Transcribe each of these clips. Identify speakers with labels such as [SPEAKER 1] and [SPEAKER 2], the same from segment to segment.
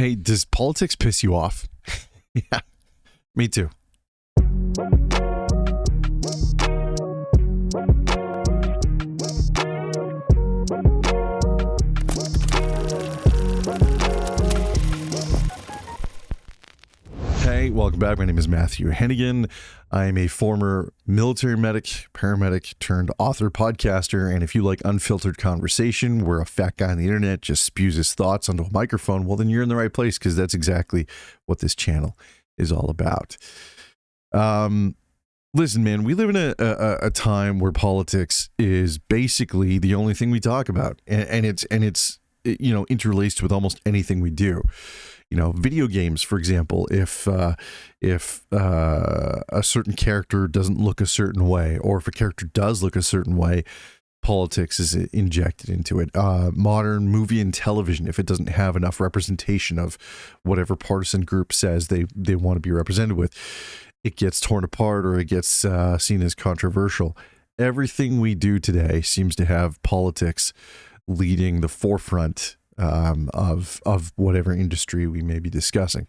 [SPEAKER 1] Hey, does politics piss you off? Yeah, me too. Hey, welcome back. My name is Matthew Hennigan. I am a former military medic, paramedic turned author, podcaster, and if you like unfiltered conversation where a fat guy on the internet just spews his thoughts onto a microphone, well, then you're in the right place because that's exactly what this channel is all about. Listen, man, we live in a time where politics is basically the only thing we talk about, and it's interlaced with almost anything we do. Video games, for example, if a certain character doesn't look a certain way, or if a character does look a certain way, politics is injected into it. Modern movie and television, if it doesn't have enough representation of whatever partisan group says they want to be represented with, it gets torn apart or it gets seen as controversial. Everything we do today seems to have politics leading the forefront of whatever industry we may be discussing.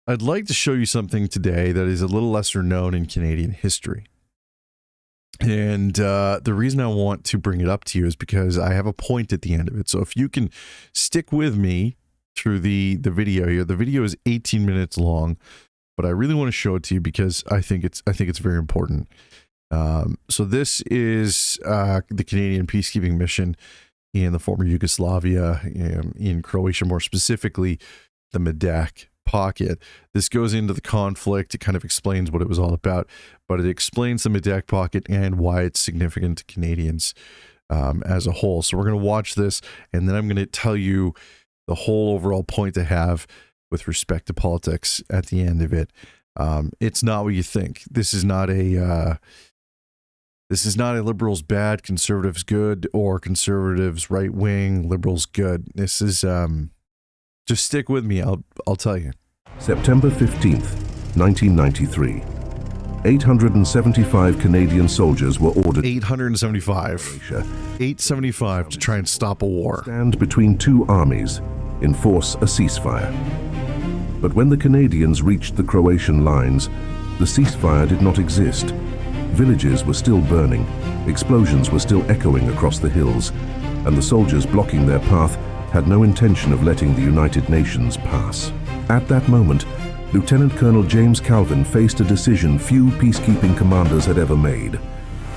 [SPEAKER 1] I'd like to show you something today that is a little lesser known in Canadian history. And the reason I want to bring it up to you is because I have a point at the end of it. So if you can stick with me through the video here, the video is 18 minutes long, but I really want to show it to you because I think it's very important. So this is the Canadian peacekeeping mission in the former Yugoslavia, in Croatia more specifically, the Medak Pocket. This goes into the conflict. It kind of explains what it was all about, but it explains the Medak Pocket and why it's significant to Canadians as a whole. So we're going to watch this, and then I'm going to tell you the whole overall point to have with respect to politics at the end of it. It's not what you think. This is not a liberals bad, conservatives good, or conservatives right wing, liberals good. This is just stick with me. I'll tell you.
[SPEAKER 2] September 15th, 1993. 875 Canadian soldiers were ordered.
[SPEAKER 1] 875 to try and stop a war.
[SPEAKER 2] Stand between two armies, enforce a ceasefire. But when the Canadians reached the Croatian lines, the ceasefire did not exist. Villages were still burning, explosions were still echoing across the hills, and the soldiers blocking their path had no intention of letting the United Nations pass. At that moment, Lieutenant Colonel James Calvin faced a decision few peacekeeping commanders had ever made: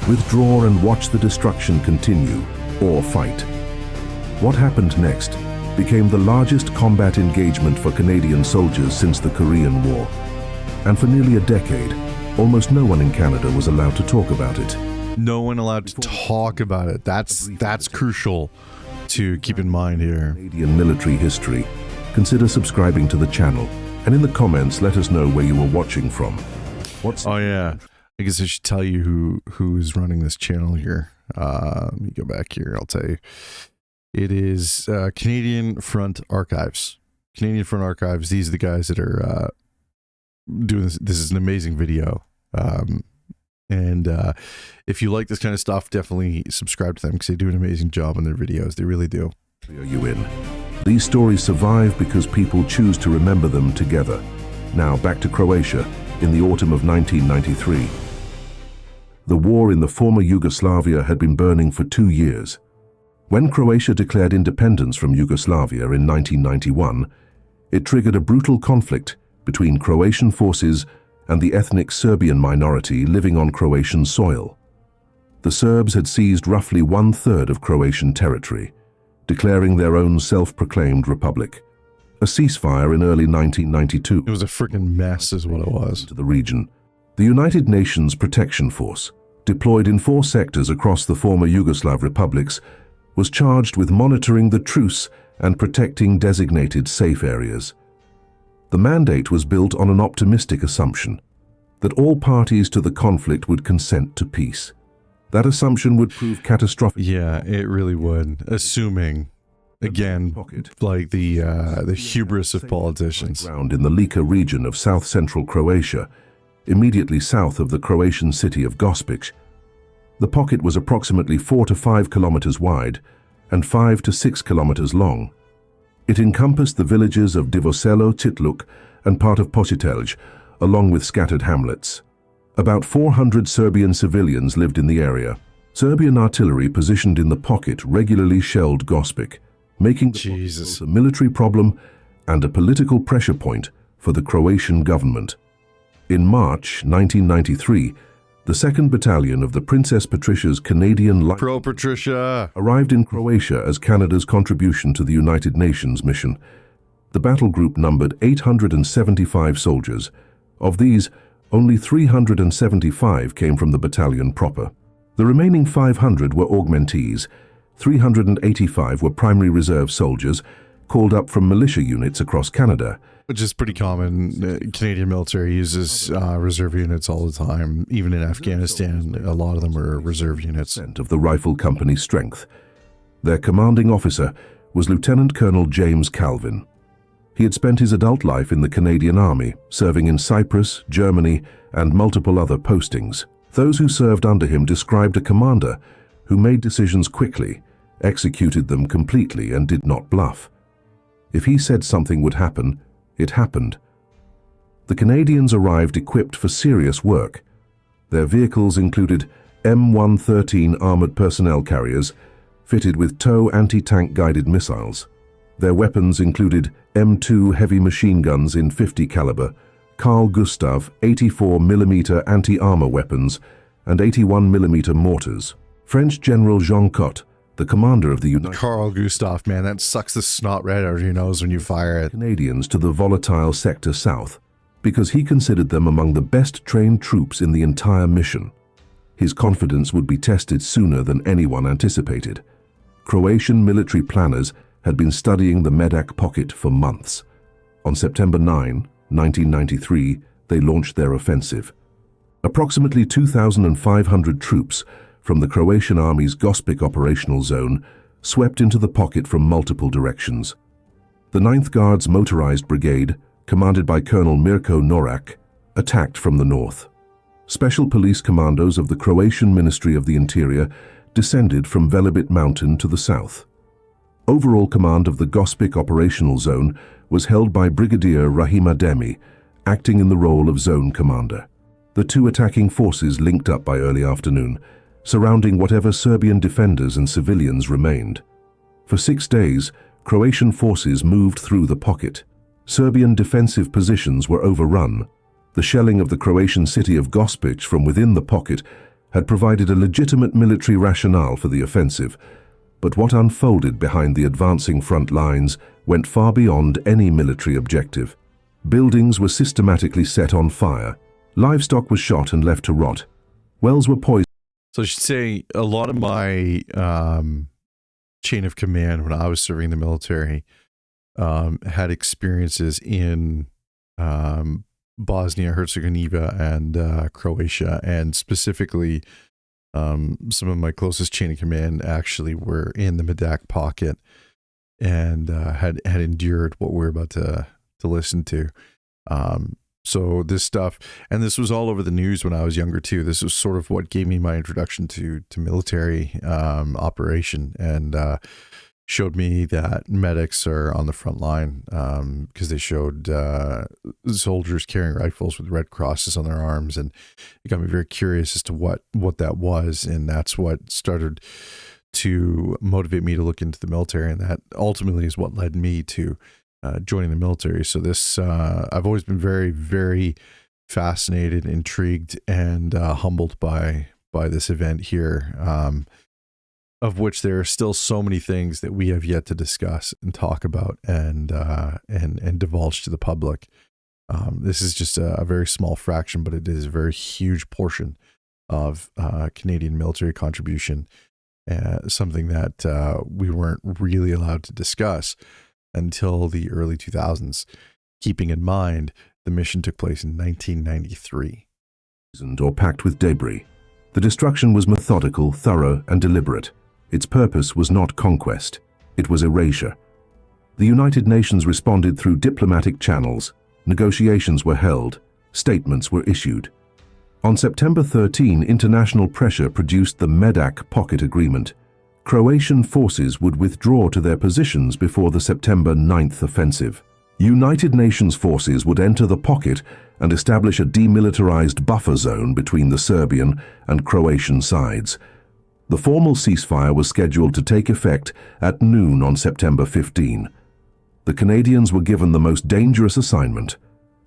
[SPEAKER 2] withdraw and watch the destruction continue, or fight. What happened next became the largest combat engagement for Canadian soldiers since the Korean War, and for nearly a decade, almost no one in Canada was allowed to talk about it.
[SPEAKER 1] No one allowed to talk about it. That's crucial to keep in mind here.
[SPEAKER 2] Canadian military history. Consider subscribing to the channel, and in the comments let us know where you were watching from.
[SPEAKER 1] Oh yeah, I guess I should tell you who's running this channel here. Let me go back here. I'll tell you. It is Canadian Front Archives. Canadian Front Archives. These are the guys that are doing this. This is an amazing video. And if you like this kind of stuff, definitely subscribe to them because they do an amazing job on their videos. They really do.
[SPEAKER 2] Are you in? These stories survive because people choose to remember them together. Now back to Croatia in the autumn of 1993. The war in the former Yugoslavia had been burning for 2 years. When Croatia declared independence from Yugoslavia in 1991, it triggered a brutal conflict between Croatian forces and the ethnic Serbian minority living on Croatian soil. The Serbs had seized roughly 1/3 of Croatian territory, declaring their own self-proclaimed republic. A ceasefire in early 1992.
[SPEAKER 1] It was a freaking mess is what it was.
[SPEAKER 2] To the region. The United Nations Protection Force, deployed in 4 sectors across the former Yugoslav republics, was charged with monitoring the truce and protecting designated safe areas. The mandate was built on an optimistic assumption that all parties to the conflict would consent to peace. That assumption would prove catastrophic.
[SPEAKER 1] Yeah, it really would. Assuming, again, like the hubris of politicians.
[SPEAKER 2] Ground in the Lika region of south-central Croatia, immediately south of the Croatian city of Gospić. The pocket was approximately 4 to 5 kilometers wide and 5 to 6 kilometers long. It encompassed the villages of Divoselo, Titluk, and part of Positelj, along with scattered hamlets. About 400 Serbian civilians lived in the area. Serbian artillery positioned in the pocket regularly shelled Gospic, making the a military problem and a political pressure point for the Croatian government. In March 1993, the 2nd Battalion of the Princess Patricia's Canadian Light arrived in Croatia as Canada's contribution to the United Nations mission. The battle group numbered 875 soldiers. Of these, only 375 came from the battalion proper. The remaining 500 were augmentees. 385 were primary reserve soldiers called up from militia units across Canada.
[SPEAKER 1] Which is pretty common. Canadian military uses reserve units all the time. Even in Afghanistan, a lot of them are reserve units.
[SPEAKER 2] Of the rifle company's strength. Their commanding officer was Lieutenant Colonel James Calvin. He had spent his adult life in the Canadian Army, serving in Cyprus, Germany, and multiple other postings. Those who served under him described a commander who made decisions quickly, executed them completely, and did not bluff. If he said something would happen, it happened. The Canadians arrived equipped for serious work. Their vehicles included M113 armored personnel carriers, fitted with TOW anti-tank guided missiles. Their weapons included M2 heavy machine guns in .50 caliber, Carl Gustav 84mm anti-armor weapons, and 81mm mortars. French General Jean Cot, the commander of the United
[SPEAKER 1] Carl Gustav, man, that sucks the snot right out of your nose when you fire it.
[SPEAKER 2] Canadians to the volatile sector south, because he considered them among the best trained troops in the entire mission. His confidence would be tested sooner than anyone anticipated. Croatian military planners had been studying the Medak Pocket for months. On September 9, 1993, they launched their offensive. Approximately 2,500 troops from the Croatian Army's Gospic operational zone swept into the pocket from multiple directions. The 9th Guards Motorized Brigade, commanded by Colonel Mirko Norak, attacked from the north. Special police commandos of the Croatian Ministry of the Interior descended from Velebit Mountain to the south. Overall command of the Gospic operational zone was held by Brigadier Rahim Ademi, acting in the role of zone commander. The two attacking forces linked up by early afternoon, surrounding whatever Serbian defenders and civilians remained. For 6 days, Croatian forces moved through the pocket. Serbian defensive positions were overrun. The shelling of the Croatian city of Gospic from within the pocket had provided a legitimate military rationale for the offensive, but what unfolded behind the advancing front lines went far beyond any military objective. Buildings were systematically set on fire. Livestock was shot and left to rot. Wells were poisoned.
[SPEAKER 1] So I should say a lot of my chain of command when I was serving the military had experiences in Bosnia, Herzegovina, and Croatia, and specifically some of my closest chain of command actually were in the Medak Pocket and had endured what we're about to listen to. So this stuff, and this was all over the news when I was younger too. This was sort of what gave me my introduction to military operation, and showed me that medics are on the front line, because they showed soldiers carrying rifles with red crosses on their arms, and it got me very curious as to what that was, and that's what started to motivate me to look into the military, and that ultimately is what led me to joining the military. So this, I've always been very, very fascinated, intrigued, and humbled by this event here, of which there are still so many things that we have yet to discuss and talk about and divulge to the public. This is just a very small fraction, but it is a very huge portion of Canadian military contribution, something that we weren't really allowed to discuss until the early 2000s, keeping in mind the mission took place in 1993.
[SPEAKER 2] Or packed with debris. The destruction was methodical, thorough, and deliberate. Its purpose was not conquest, it was erasure. The United Nations responded through diplomatic channels, negotiations were held, statements were issued. On September 13, international pressure produced the Medak Pocket Agreement. Croatian forces would withdraw to their positions before the September 9th offensive. United Nations forces would enter the pocket and establish a demilitarized buffer zone between the Serbian and Croatian sides. The formal ceasefire was scheduled to take effect at noon on September 15. The Canadians were given the most dangerous assignment: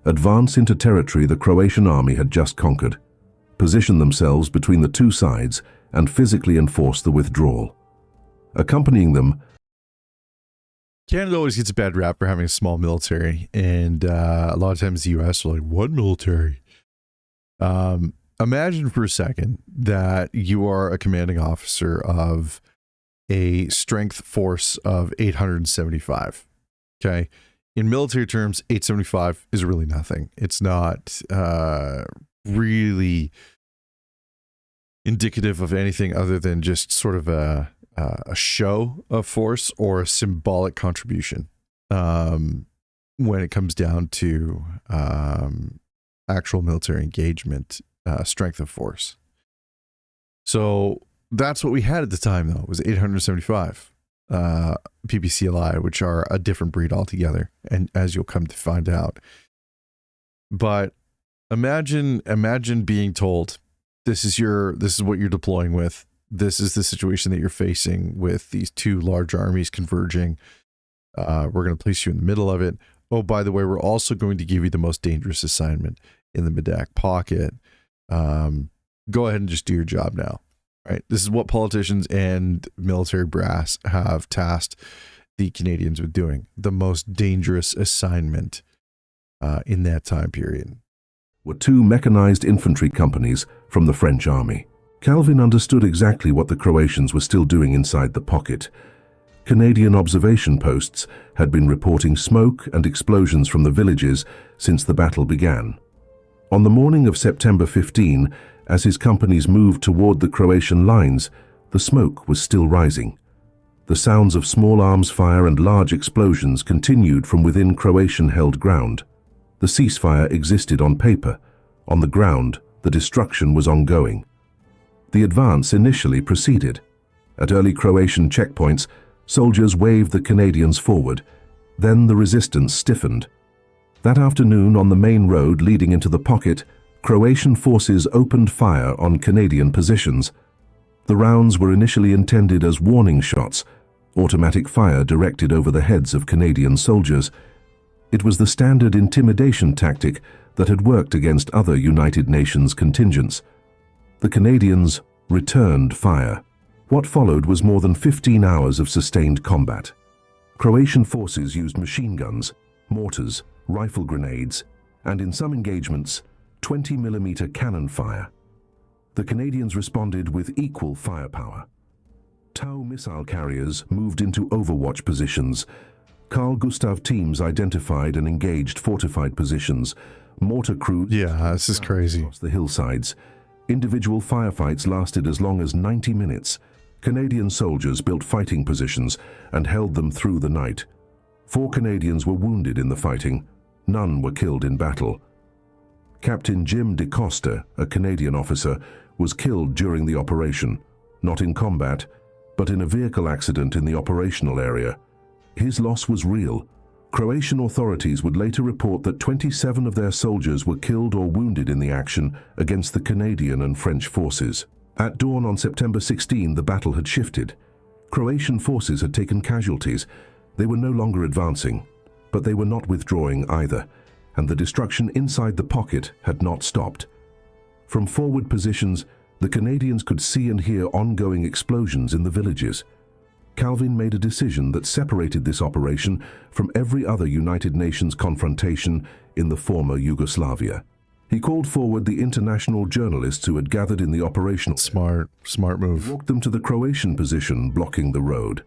[SPEAKER 2] advance into territory the Croatian army had just conquered, position themselves between the two sides, and physically enforce the withdrawal. Accompanying them,
[SPEAKER 1] Canada always gets a bad rap for having a small military, and a lot of times the U.S. are like, what military? Imagine for a second that you are a commanding officer of a strength force of 875. Okay. In military terms, 875 is really nothing. It's not really indicative of anything other than just sort of a show of force or a symbolic contribution when it comes down to actual military engagement, strength of force. So that's what we had at the time, though, was 875 PPCLI, which are a different breed altogether, and as you'll come to find out. But imagine being told, this is what you're deploying with. This is the situation that you're facing with these two large armies converging. We're going to place you in the middle of it. Oh, by the way, we're also going to give you the most dangerous assignment in the Medak Pocket. Go ahead and just do your job now. Right? This is what politicians and military brass have tasked the Canadians with doing. The most dangerous assignment in that time period.
[SPEAKER 2] Were two mechanized infantry companies from the French army. Calvin understood exactly what the Croatians were still doing inside the pocket. Canadian observation posts had been reporting smoke and explosions from the villages since the battle began. On the morning of September 15, as his companies moved toward the Croatian lines, the smoke was still rising. The sounds of small arms fire and large explosions continued from within Croatian-held ground. The ceasefire existed on paper. On the ground, the destruction was ongoing. The advance initially proceeded. At early Croatian checkpoints, soldiers waved the Canadians forward. Then the resistance stiffened. That afternoon, on the main road leading into the pocket, Croatian forces opened fire on Canadian positions. The rounds were initially intended as warning shots, automatic fire directed over the heads of Canadian soldiers. It was the standard intimidation tactic that had worked against other United Nations contingents. The Canadians returned fire. What followed was more than 15 hours of sustained combat. Croatian forces used machine guns, mortars, rifle grenades, and in some engagements, 20mm cannon fire. The Canadians responded with equal firepower. Tau missile carriers moved into overwatch positions. Carl Gustav teams identified and engaged fortified positions. Mortar crews...
[SPEAKER 1] Yeah, this is crazy.
[SPEAKER 2] ...across the hillsides. Individual firefights lasted as long as 90 minutes. Canadian soldiers built fighting positions and held them through the night. 4 Canadians were wounded in the fighting. None were killed in battle. Captain Jim DeCosta, a Canadian officer, was killed during the operation, not in combat, but in a vehicle accident in the operational area. His loss was real. Croatian authorities would later report that 27 of their soldiers were killed or wounded in the action against the Canadian and French forces. At dawn on September 16, the battle had shifted. Croatian forces had taken casualties. They were no longer advancing, but they were not withdrawing either, and the destruction inside the pocket had not stopped. From forward positions, the Canadians could see and hear ongoing explosions in the villages. Calvin made a decision that separated this operation from every other United Nations confrontation in the former Yugoslavia. He called forward the international journalists who had gathered in the operational...
[SPEAKER 1] Smart move.
[SPEAKER 2] He walked them to the Croatian position blocking the road.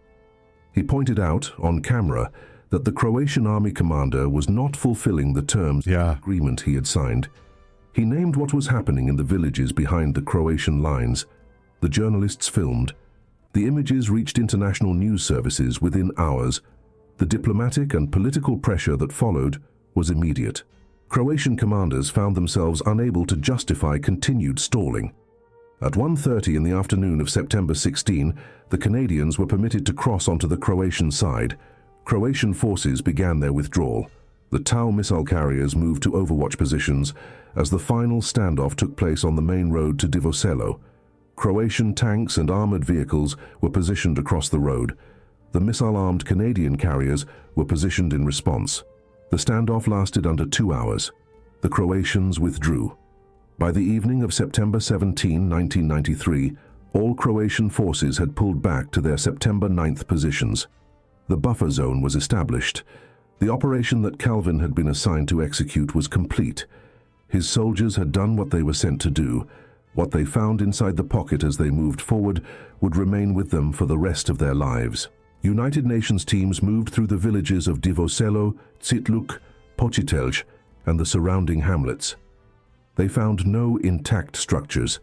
[SPEAKER 2] He pointed out, on camera, that the Croatian army commander was not fulfilling the terms of the agreement he had signed. He named what was happening in the villages behind the Croatian lines. The journalists filmed. The images reached international news services within hours. The diplomatic and political pressure that followed was immediate. Croatian commanders found themselves unable to justify continued stalling. At 1:30 in the afternoon of September 16, the Canadians were permitted to cross onto the Croatian side. Croatian forces began their withdrawal. The Tau missile carriers moved to overwatch positions as the final standoff took place on the main road to Divoselo. Croatian tanks and armored vehicles were positioned across the road. The missile-armed Canadian carriers were positioned in response. The standoff lasted under 2 hours. The Croatians withdrew. By the evening of September 17, 1993, all Croatian forces had pulled back to their September 9th positions. The buffer zone was established. The operation that Calvin had been assigned to execute was complete. His soldiers had done what they were sent to do. What they found inside the pocket as they moved forward would remain with them for the rest of their lives. United Nations teams moved through the villages of Divoselo, Tsitluk, Pocitelj, and the surrounding hamlets. They found no intact structures.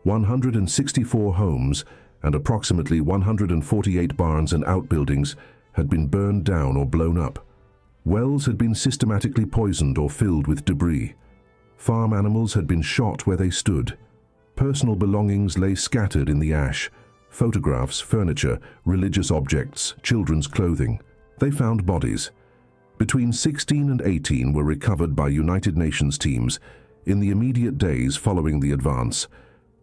[SPEAKER 2] 164 homes and approximately 148 barns and outbuildings had been burned down or blown up. Wells had been systematically poisoned or filled with debris. Farm animals had been shot where they stood. Personal belongings lay scattered in the ash. Photographs, furniture, religious objects, children's clothing. They found bodies. Between 16 and 18 were recovered by United Nations teams in the immediate days following the advance.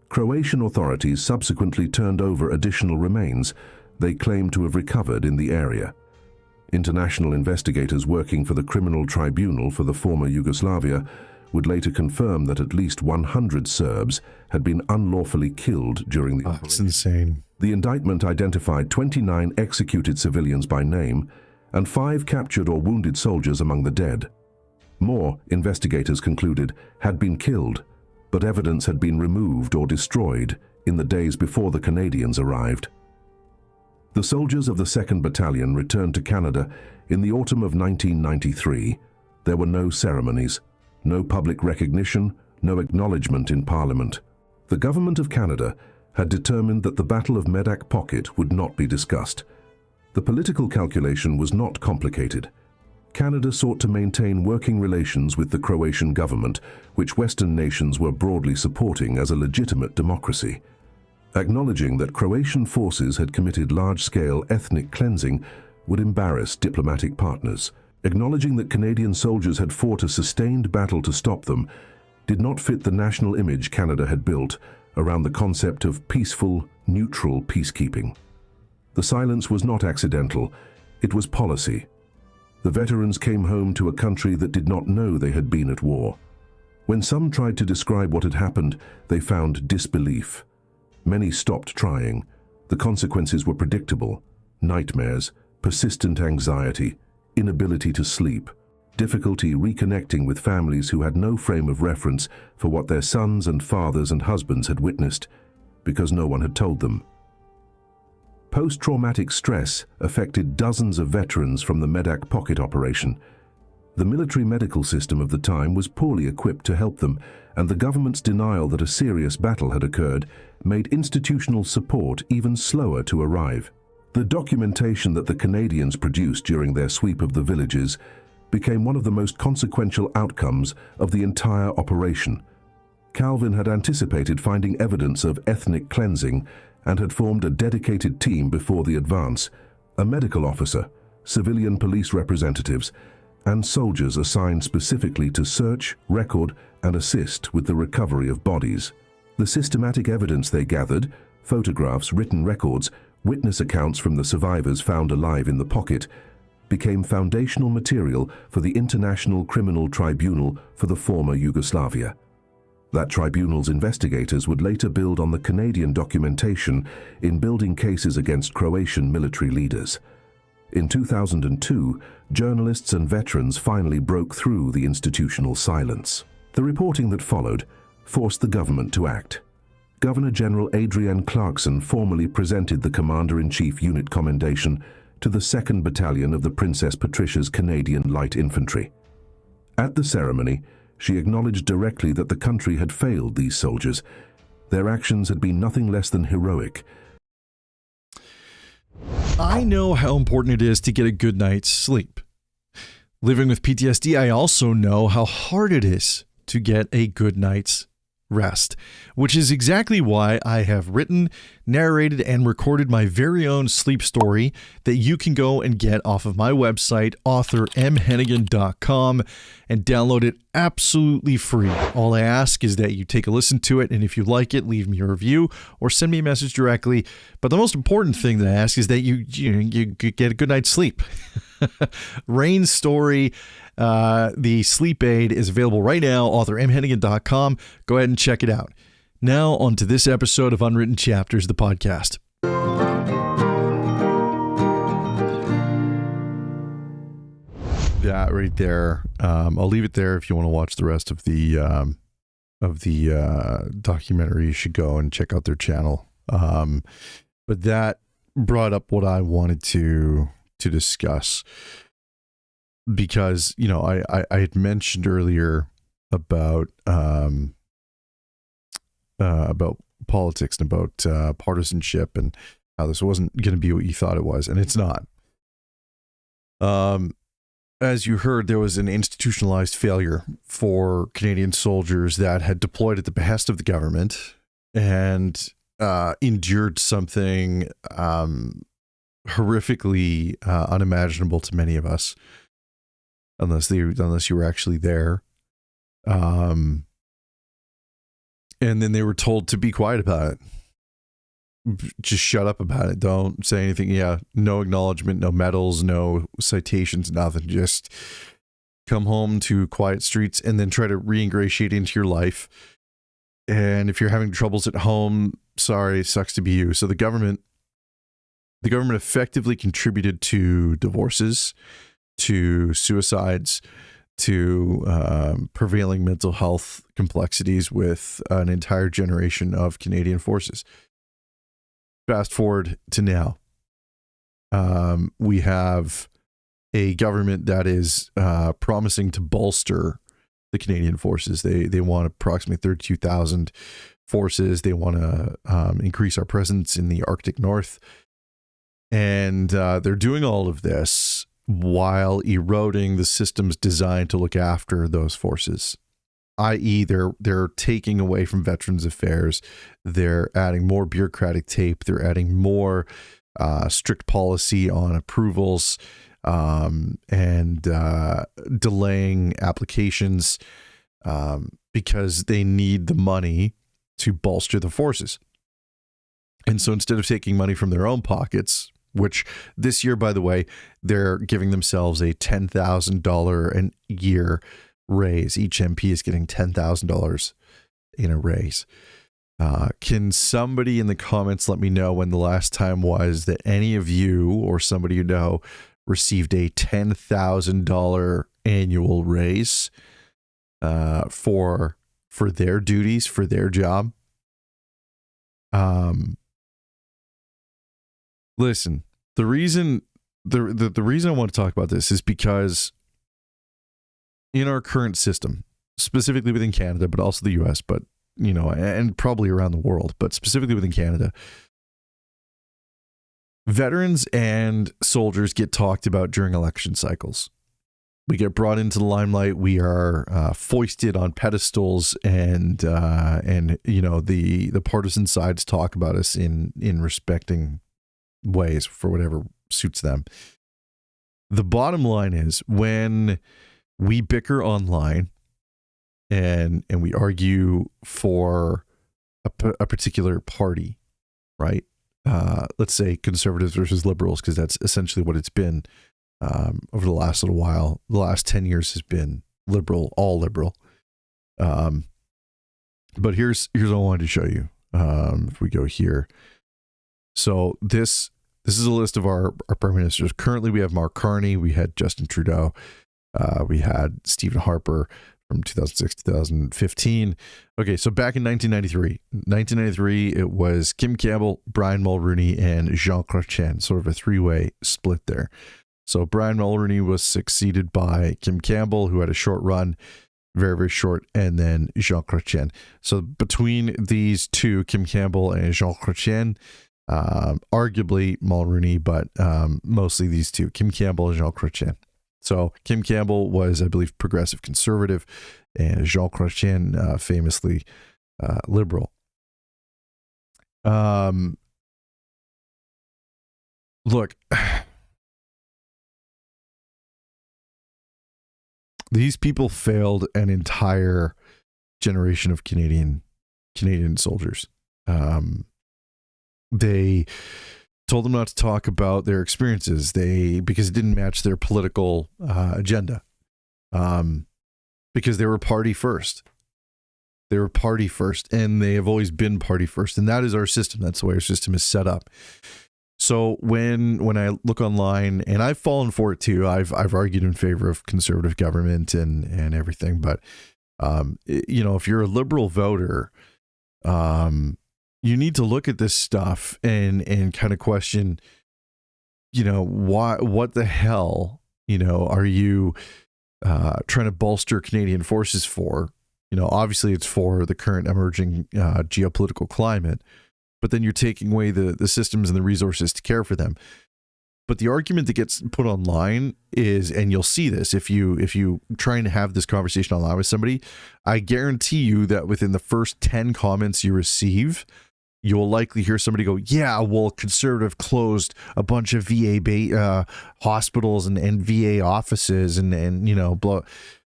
[SPEAKER 2] Croatian authorities subsequently turned over additional remains they claimed to have recovered in the area. International investigators working for the Criminal Tribunal for the former Yugoslavia would later confirm that at least 100 Serbs had been unlawfully killed during the operation.
[SPEAKER 1] That's insane.
[SPEAKER 2] The indictment identified 29 executed civilians by name and 5 captured or wounded soldiers among the dead. More, investigators concluded, had been killed, but evidence had been removed or destroyed in the days before the Canadians arrived. The soldiers of the 2nd Battalion returned to Canada in the autumn of 1993. There were no ceremonies, no public recognition, no acknowledgement in Parliament. The Government of Canada had determined that the Battle of Medak Pocket would not be discussed. The political calculation was not complicated. Canada sought to maintain working relations with the Croatian government, which Western nations were broadly supporting as a legitimate democracy. Acknowledging that Croatian forces had committed large-scale ethnic cleansing would embarrass diplomatic partners. Acknowledging that Canadian soldiers had fought a sustained battle to stop them did not fit the national image Canada had built around the concept of peaceful, neutral peacekeeping. The silence was not accidental, it was policy. The veterans came home to a country that did not know they had been at war. When some tried to describe what had happened, they found disbelief. Many stopped trying. The consequences were predictable: nightmares, persistent anxiety, inability to sleep, difficulty reconnecting with families who had no frame of reference for what their sons and fathers and husbands had witnessed, because no one had told them. Post-traumatic stress affected dozens of veterans from the Medak Pocket operation. The military medical system of the time was poorly equipped to help them, and the government's denial that a serious battle had occurred made institutional support even slower to arrive. The documentation that the Canadians produced during their sweep of the villages became one of the most consequential outcomes of the entire operation. Calvin had anticipated finding evidence of ethnic cleansing and had formed a dedicated team before the advance: a medical officer, civilian police representatives, and soldiers assigned specifically to search, record, and assist with the recovery of bodies. The systematic evidence they gathered, photographs, written records, witness accounts from the survivors found alive in the pocket, became foundational material for the International Criminal Tribunal for the former Yugoslavia. That tribunal's investigators would later build on the Canadian documentation in building cases against Croatian military leaders. In 2002, journalists and veterans finally broke through the institutional silence. The reporting that followed forced the government to act. Governor General Adrienne Clarkson formally presented the Commander-in-Chief Unit Commendation to the 2nd Battalion of the Princess Patricia's Canadian Light Infantry. At the ceremony, she acknowledged directly that the country had failed these soldiers. Their actions had been nothing less than heroic.
[SPEAKER 1] I know how important it is to get a good night's sleep. Living with PTSD, I also know how hard it is to get a good night's rest, which is exactly why I have written, narrated, and recorded my very own sleep story that you can go and get off of my website, authormhennigan.com, and download it absolutely free. All I ask is that you take a listen to it, and if you like it, leave me a review or send me a message directly. But the most important thing that I ask is that you get a good night's sleep. Rain's story, the sleep aid, is available right now, authormhennigan.com. Go ahead and check it out. Now on to this episode of Unwritten Chapters, the podcast. That right there. I'll leave it there. If you want to watch the rest of the documentary, you should go and check out their channel. But that brought up what I wanted to discuss, because I had mentioned earlier about politics and about partisanship and how this wasn't going to be what you thought it was, and it's not. As you heard, there was an institutionalized failure for Canadian soldiers that had deployed at the behest of the government and endured something horrifically unimaginable to many of us, unless you were actually there. And then they were told to be quiet about it. Just shut up about it. Don't say anything. Yeah, no acknowledgement, no medals, no citations, nothing. Just come home to quiet streets and then try to reingratiate into your life. And if you're having troubles at home, sorry, sucks to be you. So the government effectively contributed to divorces, to suicides, to prevailing mental health complexities with an entire generation of Canadian forces. Fast forward to now. We have a government that is promising to bolster the Canadian forces. They want approximately 32,000 forces. They want to increase our presence in the Arctic North. And they're doing all of this while eroding the systems designed to look after those forces, i.e. they're taking away from Veterans Affairs. They're adding more bureaucratic tape. They're adding more strict policy on approvals and delaying applications because they need the money to bolster the forces. And so instead of taking money from their own pockets, which this year, by the way, they're giving themselves a $10,000 a year raise. Each MP is getting $10,000 in a raise. Can somebody in the comments let me know when the last time was that any of you or somebody you know received a $10,000 annual raise for their duties, for their job? Listen, the reason I want to talk about this is because in our current system, specifically within Canada, but also the US, but and probably around the world, but specifically within Canada, veterans and soldiers get talked about during election cycles. We get brought into the limelight. We are foisted on pedestals, and the partisan sides talk about us in respecting ways for whatever suits them. The bottom line is, when we bicker online and we argue for a particular party, right? Let's say conservatives versus liberals, because that's essentially what it's been over the last little while. The last 10 years has been liberal, all liberal. But here's what I wanted to show you. If we go here. So this is a list of our prime ministers. Currently, we have Mark Carney. We had Justin Trudeau. We had Stephen Harper from 2006 to 2015. Okay, so back in 1993, it was Kim Campbell, Brian Mulroney, and Jean Chrétien, sort of a three-way split there. So Brian Mulroney was succeeded by Kim Campbell, who had a short run, very, very short, and then Jean Chrétien. So between these two, Kim Campbell and Jean Chrétien, arguably Mulroney, but mostly these two, Kim Campbell and Jean Chrétien. So Kim Campbell was, I believe, progressive conservative, and Jean Chrétien famously liberal. Look, these people failed an entire generation of Canadian soldiers. They told them not to talk about their experiences because it didn't match their political agenda. Because they were party first. They were party first, and they have always been party first, and that is our system. That's the way our system is set up. So when I look online, and I've fallen for it too, I've argued in favor of conservative government and everything, but if you're a liberal voter, you need to look at this stuff and kind of question, what the hell, are you trying to bolster Canadian forces for? Obviously it's for the current emerging geopolitical climate, but then you're taking away the systems and the resources to care for them. But the argument that gets put online is, and you'll see this if you trying to have this conversation online with somebody, I guarantee you that within the first 10 comments you receive, you'll likely hear somebody go, yeah, well, conservative closed a bunch of VA hospitals and VA offices and blah.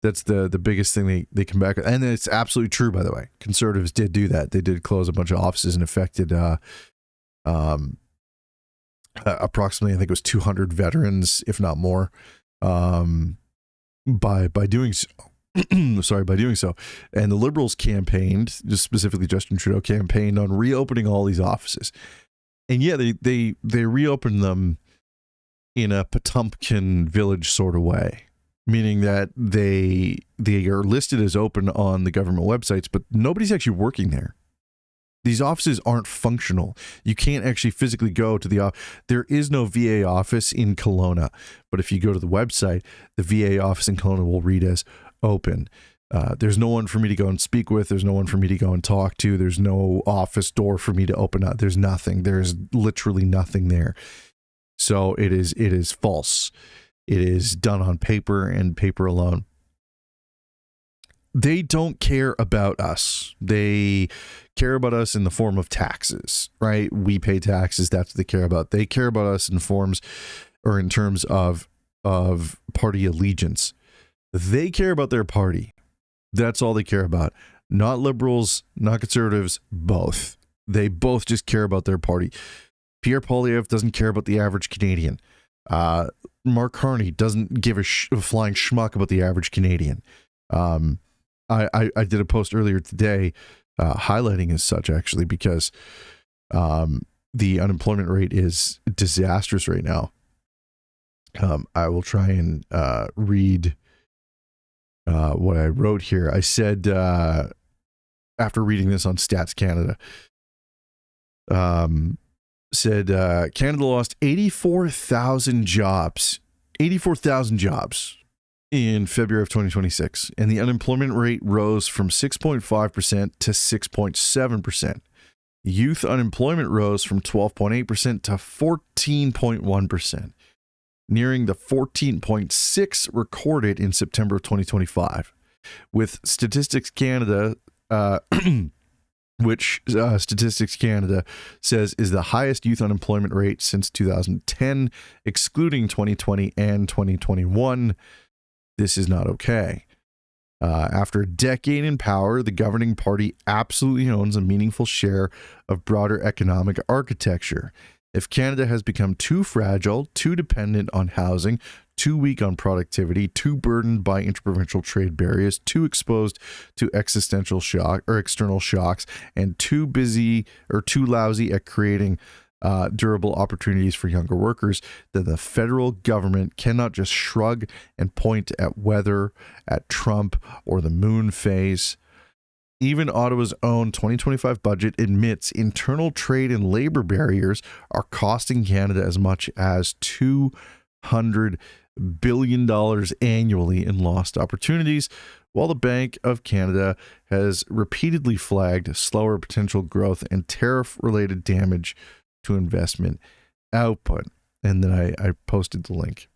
[SPEAKER 1] That's the biggest thing they come back. And it's absolutely true, by the way. Conservatives did do that. They did close a bunch of offices and affected approximately, I think it was 200 veterans, if not more, by doing so. By doing so. And the Liberals campaigned, just specifically Justin Trudeau campaigned on reopening all these offices. And yeah, they reopened them in a Potemkin village sort of way, meaning that they are listed as open on the government websites, but nobody's actually working there. These offices aren't functional. You can't actually physically go to the office. There is no VA office in Kelowna, but if you go to the website, the VA office in Kelowna will read as open. There's no one for me to go and speak with. There's no one for me to go and talk to. There's no office door for me to open up. There's nothing. There's literally nothing there. So it is false. It is done on paper and paper alone. They don't care about us. They care about us in the form of taxes, right? We pay taxes. That's what they care about. They care about us in terms of party allegiance. They care about their party. That's all they care about. Not liberals, not conservatives, both. They both just care about their party. Pierre Poilievre doesn't care about the average Canadian. Mark Carney doesn't give a flying schmuck about the average Canadian. I did a post earlier today highlighting as such, actually, because the unemployment rate is disastrous right now. I will try and read what I wrote here. I said, after reading this on Stats Canada, Canada lost 84,000 jobs in February of 2026, and the unemployment rate rose from 6.5% to 6.7%. Youth unemployment rose from 12.8% to 14.1%, nearing the 14.6 recorded in September of 2025. With Statistics Canada, which Statistics Canada says is the highest youth unemployment rate since 2010, excluding 2020 and 2021. This is not okay. After a decade in power, the governing party absolutely owns a meaningful share of broader economic architecture. If Canada has become too fragile, too dependent on housing, too weak on productivity, too burdened by interprovincial trade barriers, too exposed to existential shock or external shocks, and too busy or too lousy at creating durable opportunities for younger workers, then the federal government cannot just shrug and point at weather, at Trump, or the moon phase. Even Ottawa's own 2025 budget admits internal trade and labor barriers are costing Canada as much as $200 billion annually in lost opportunities, while the Bank of Canada has repeatedly flagged slower potential growth and tariff-related damage to investment output. And then I posted the link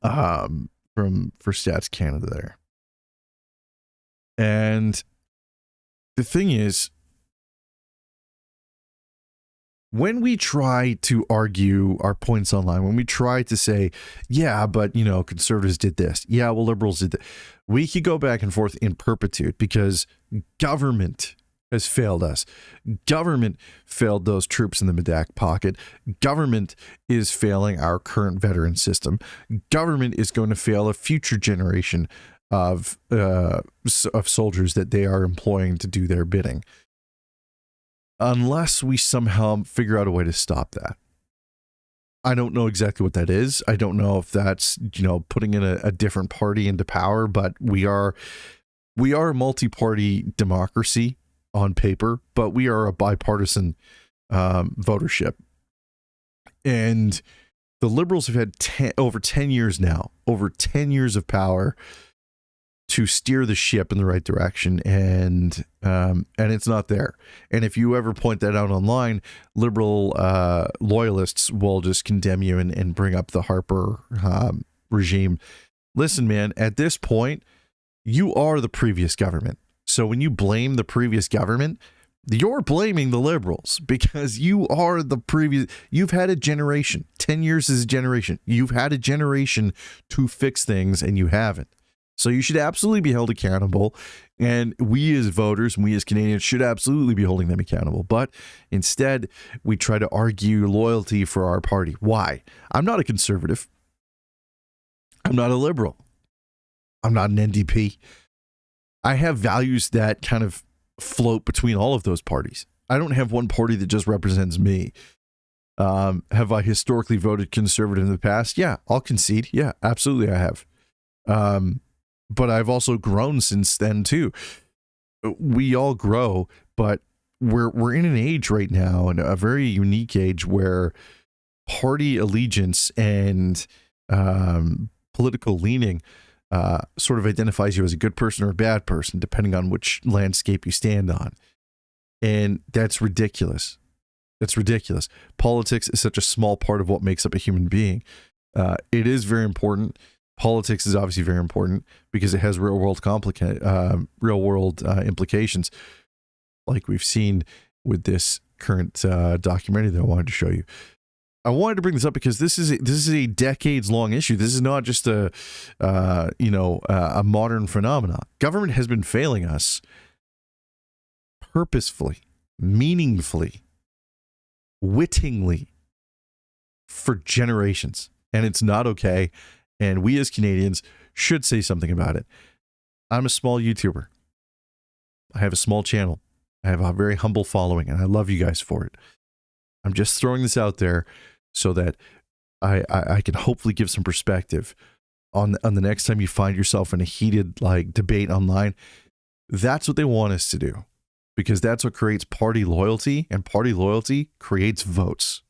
[SPEAKER 1] for Stats Canada there. And The thing is, when we try to argue our points online, when we try to say, yeah, but, conservatives did this. Yeah, well, liberals did that. We could go back and forth in perpetuity because government has failed us. Government failed those troops in the Medak Pocket. Government is failing our current veteran system. Government is going to fail a future generation of soldiers that they are employing to do their bidding, unless we somehow figure out a way to stop that. I don't know exactly what that is. I don't know if that's, putting in a different party into power, but we are a multi-party democracy on paper, but we are a bipartisan votership. And the liberals have had over 10 years now, over 10 years of power to steer the ship in the right direction, and it's not there. And if you ever point that out online, liberal loyalists will just condemn you and bring up the Harper regime. Listen, man, at this point, you are the previous government. So when you blame the previous government, you're blaming the liberals because you are the previous. You've had a generation. 10 years is a generation. You've had a generation to fix things, and you haven't. So you should absolutely be held accountable, and we as voters and we as Canadians should absolutely be holding them accountable. But instead, we try to argue loyalty for our party. Why? I'm not a conservative. I'm not a liberal. I'm not an NDP. I have values that kind of float between all of those parties. I don't have one party that just represents me. Have I historically voted conservative in the past? Yeah, I'll concede. Yeah, absolutely I have. But I've also grown since then too. We all grow, but we're in an age right now, and a very unique age, where party allegiance and political leaning sort of identifies you as a good person or a bad person, depending on which landscape you stand on. And that's ridiculous. That's ridiculous. Politics is such a small part of what makes up a human being. It is very important. Politics is obviously very important because it has real world implications, like we've seen with this current documentary that I wanted to show you. I wanted to bring this up because this is a decades long issue. This is not just a modern phenomenon. Government has been failing us purposefully, meaningfully, wittingly for generations, and it's not okay. And we as Canadians should say something about it. I'm a small YouTuber. I have a small channel. I have a very humble following, and I love you guys for it. I'm just throwing this out there so that I can hopefully give some perspective on the next time you find yourself in a heated debate online. That's what they want us to do, because that's what creates party loyalty, and party loyalty creates votes.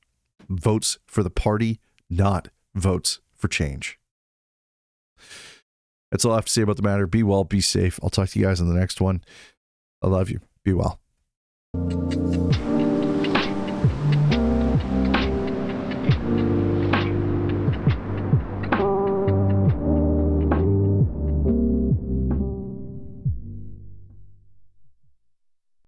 [SPEAKER 1] Votes for the party, not votes for change. That's all I have to say about the matter. Be well, be safe. I'll talk to you guys on the next one. I love you. Be well.